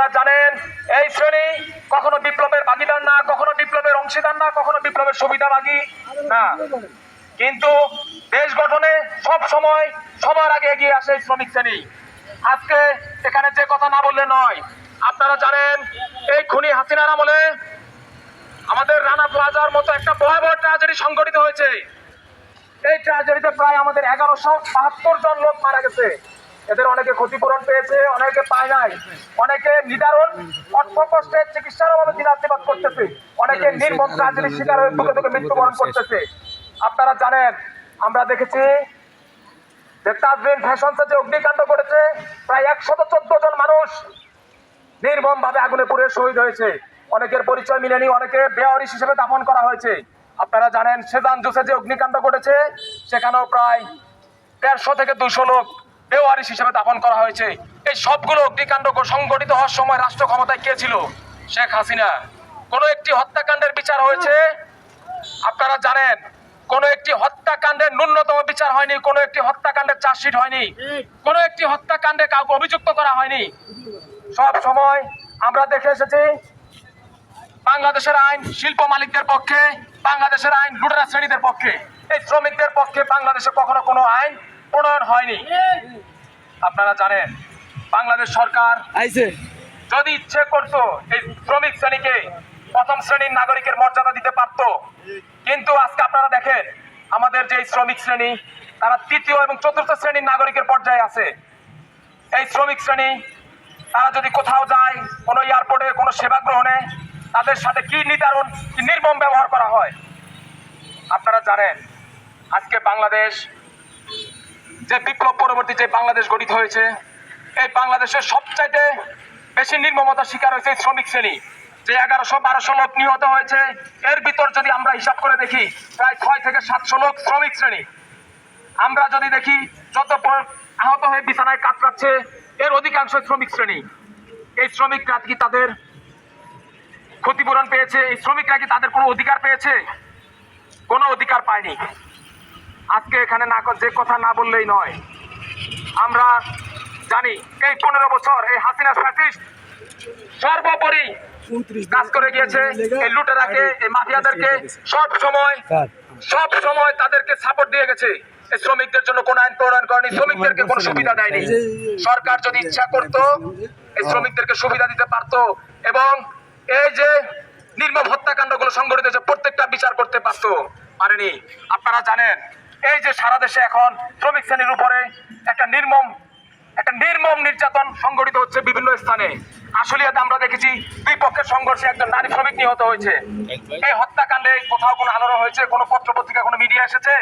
আপনারা জানেন এই শ্রেণী কখনো বিপ্লবের ভাগিদার না, কখনো বিপ্লবের অংশীদার না, কখনো বিপ্লবের সুবিধাভাগী না, কিন্তু দেশ গঠনে সব সময় সবার আগে এগিয়ে আসে শ্রমিক শ্রেণী। আজকে এখানে যে কথা না বললে নয়, আপনারা জানেন এই খুনি হাসিনার আমলে আমাদের রানা প্লাজার মতো একটা ভয়াবহ ট্র্যাজেডি সংঘটিত হয়েছে। এই ট্র্যাজেডিতে প্রায় আমাদের 1172 জন লোক মারা গেছে। এদের অনেকে ক্ষতিপূরণ পেয়েছে, অনেকে পায় নাই, অনেকে নিদারুণ অর্থ কষ্টের চিকিৎসার অভাবে দিনাতিপাত করতেছে, অনেকে নির্মম ট্র্যাজেডির শিকার হয়ে দুঃখে দুঃখে মৃত্যুবরণ করতেছে। আপনারা জানেন আমরা দেখেছি যে তাজরিন ফ্যাশনসে যে অগ্নিকাণ্ড করেছে, প্রায় 114 জন মানুষ নির্মম ভাবে আগুনে পুড়ে শহীদ হয়েছে। অনেকের পরিচয় মিলেনি, অনেকে বেওয়ারিশ হিসেবে দাফন করা হয়েছে। আপনারা জানেন সেজান জুসে যে অগ্নিকাণ্ড ঘটেছে, সেখানেও প্রায় 150 থেকে 200 লোক বেওয়ারিশ হিসেবে দাফন করা হয়েছে। এই সবগুলো অগ্নিকাণ্ড সংঘটিত হওয়ার সময় রাষ্ট্র ক্ষমতায় কে ছিল? শেখ হাসিনা। কোন একটি হত্যাকাণ্ডের বিচার হয়েছে? আপনারা জানেন কোন একটি হত্যাকাণ্ডের ন্যূনতম বিচার হয়নি, কোন একটি হত্যাকাণ্ডের চার্জশিট হয়নি, কোন একটি হত্যাকাণ্ডে কাউকে অভিযুক্ত করা হয়নি। সব সময় আমরা দেখে এসেছি বাংলাদেশের আইন শিল্প মালিকদের পক্ষে, বাংলাদেশের আইন লুটেরা শ্রেণীদের পক্ষে। এই শ্রমিকদের পক্ষে বাংলাদেশে কখনো কোনো আইন প্রণয়ন হয়নি। আপনারা জানেন বাংলাদেশ সরকার যদি ইচ্ছে করতো এই শ্রমিক শ্রেণীকে প্রথম শ্রেণীর নাগরিকের মর্যাদা দিতে পারত, কিন্তু আজকে আপনারা দেখেন আমাদের যে শ্রমিক শ্রেণী তারা তৃতীয় এবং চতুর্থ শ্রেণীর নাগরিকের পর্যায়ে আছে। এই শ্রমিক শ্রেণী তারা যদি কোথাও যায়, কোনো এয়ারপোর্টে কোনো সেবা গ্রহণে, তাদের সাথে কি নিদারুণ কি নির্মম ব্যবহার করা হয়। আপনারা জানেন আজকে বাংলাদেশ যে বিপ্লব পরবর্তী যে বাংলাদেশ গঠিত হয়েছে, এই বাংলাদেশের সবচাইতে বেশি নির্মমতার শিকার হয়েছে শ্রমিক শ্রেণী। যে 1100-1200 লোক নিহত হয়েছে, এর ভিতর যদি আমরা হিসাব করে দেখি প্রায় 6 থেকে 700 লোক শ্রমিক শ্রেণী। আমরা যদি দেখি যত আহত হয়ে বিছানায় কাতরাচ্ছে, এর অধিকাংশ শ্রমিক শ্রেণী। এই শ্রমিকরা কি তাদের ক্ষতিপূরণ পেয়েছে? এই শ্রমিকরা কি তাদের কোনো অধিকার পেয়েছে? কোনো অধিকার পায়নি। আজকে এখানে না যে কথা না বললেই নয়, আমরা জানি এই 15 বছর এই হাসিনা ফ্যাসিস্ট সর্বোপরি কাজ করে গিয়েছে। এই লুটেরাকে, এই মাফিয়াদেরকে সব সময় তাদেরকে সাপোর্ট দিয়ে গেছে। এই শ্রমিকদের জন্য কোন আইন প্রণয়ন করেনি, শ্রমিকদেরকে কোনো সুবিধা দেয়নি। সরকার যদি ইচ্ছা করত এই শ্রমিকদেরকে সুবিধা দিতে পারতো এবং এই যে নির্মম হত্যাকাণ্ডগুলো সংঘটিত হয়েছে প্রত্যেকটা বিচার করতে পারতো, পারেনি। আপনারা জানেন এই যে সারা দেশে এখন শ্রমিক শ্রেণীর উপরে একটা নির্মম নির্যাতন সংঘটিত হচ্ছে বিভিন্ন স্থানে। আশুলিয়াতে আমরা দেখেছি দুই পক্ষের সংঘর্ষে একজন নারী শ্রমিক নিহত হয়েছে। এই হত্যাকাণ্ডে কোথাও কোনো আলোড়ন হয়েছে? কোনো পত্র পত্রিকা, কোনো মিডিয়া এসেছে?